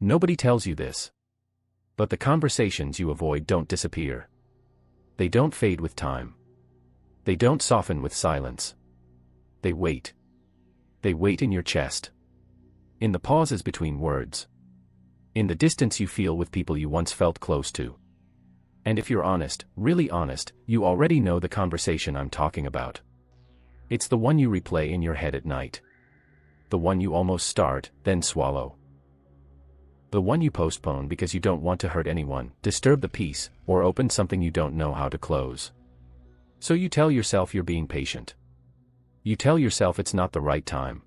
Nobody tells you this. But the conversations you avoid don't disappear. They don't fade with time. They don't soften with silence. They wait. They wait in your chest. In the pauses between words. In the distance you feel with people you once felt close to. And if you're honest, really honest, you already know the conversation I'm talking about. It's the one you replay in your head at night. The one you almost start, then swallow. The one you postpone because you don't want to hurt anyone, disturb the peace, or open something you don't know how to close. So you tell yourself you're being patient. You tell yourself it's not the right time.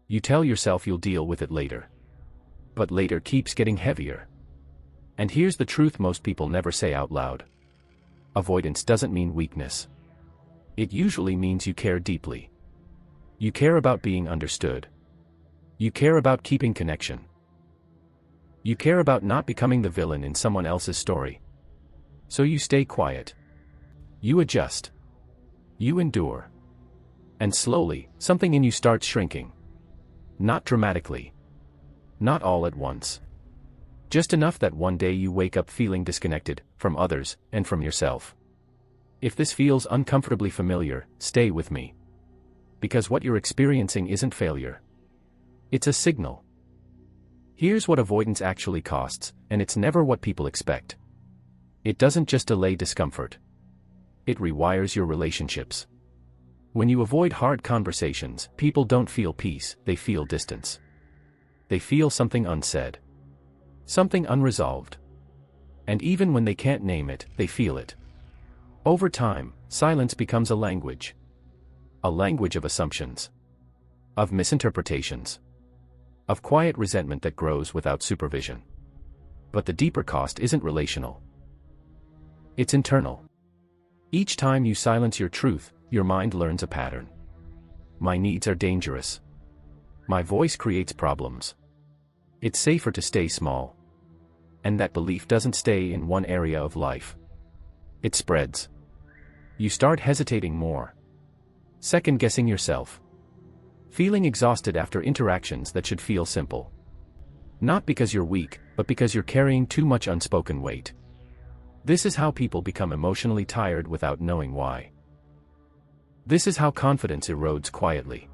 You tell yourself you'll deal with it later. But later keeps getting heavier. And here's the truth most people never say out loud. Avoidance doesn't mean weakness. It usually means you care deeply. You care about being understood. You care about keeping connection. You care about not becoming the villain in someone else's story. So you stay quiet. You adjust. You endure. And slowly, something in you starts shrinking. Not dramatically. Not all at once. Just enough that one day you wake up feeling disconnected from others and from yourself. If this feels uncomfortably familiar, stay with me. Because what you're experiencing isn't failure. It's a signal. Here's what avoidance actually costs, and it's never what people expect. It doesn't just delay discomfort. It rewires your relationships. When you avoid hard conversations, people don't feel peace, they feel distance. They feel something unsaid. Something unresolved. And even when they can't name it, they feel it. Over time, silence becomes a language. A language of assumptions. Of misinterpretations. Of quiet resentment that grows without supervision. But the deeper cost isn't relational. It's internal. Each time you silence your truth, your mind learns a pattern. My needs are dangerous. My voice creates problems. It's safer to stay small. And that belief doesn't stay in one area of life. It spreads. You start hesitating more. Second-guessing yourself. Feeling exhausted after interactions that should feel simple. Not because you're weak, but because you're carrying too much unspoken weight. This is how people become emotionally tired without knowing why. This is how confidence erodes quietly.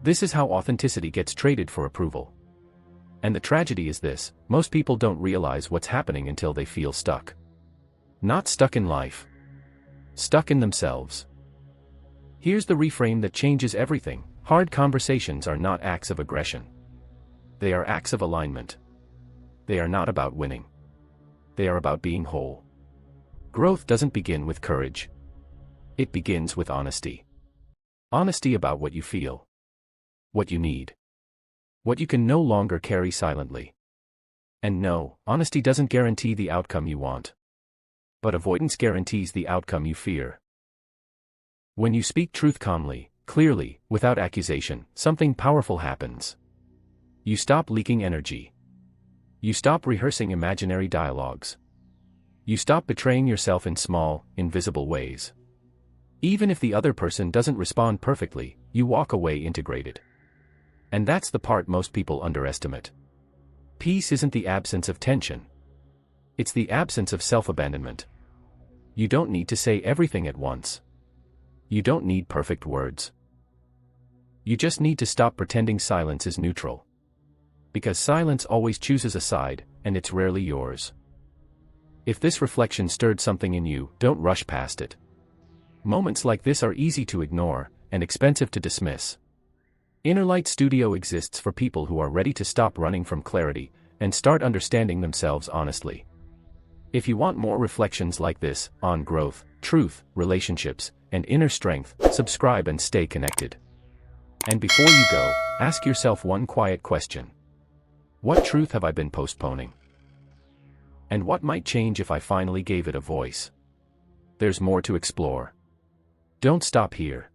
This is how authenticity gets traded for approval. And the tragedy is this: most people don't realize what's happening until they feel stuck. Not stuck in life. Stuck in themselves. Here's the reframe that changes everything. Hard conversations are not acts of aggression. They are acts of alignment. They are not about winning. They are about being whole. Growth doesn't begin with courage. It begins with honesty. Honesty about what you feel. What you need. What you can no longer carry silently. And no, honesty doesn't guarantee the outcome you want. But avoidance guarantees the outcome you fear. When you speak truth calmly, clearly, without accusation, something powerful happens. You stop leaking energy. You stop rehearsing imaginary dialogues. You stop betraying yourself in small, invisible ways. Even if the other person doesn't respond perfectly, you walk away integrated. And that's the part most people underestimate. Peace isn't the absence of tension. It's the absence of self-abandonment. You don't need to say everything at once. You don't need perfect words. You just need to stop pretending silence is neutral. Because silence always chooses a side, and it's rarely yours. If this reflection stirred something in you, don't rush past it. Moments like this are easy to ignore, and expensive to dismiss. Inner Light Studio exists for people who are ready to stop running from clarity, and start understanding themselves honestly. If you want more reflections like this, on growth, truth, relationships, and inner strength, subscribe and stay connected. And before you go, ask yourself one quiet question. What truth have I been postponing? And what might change if I finally gave it a voice? There's more to explore. Don't stop here.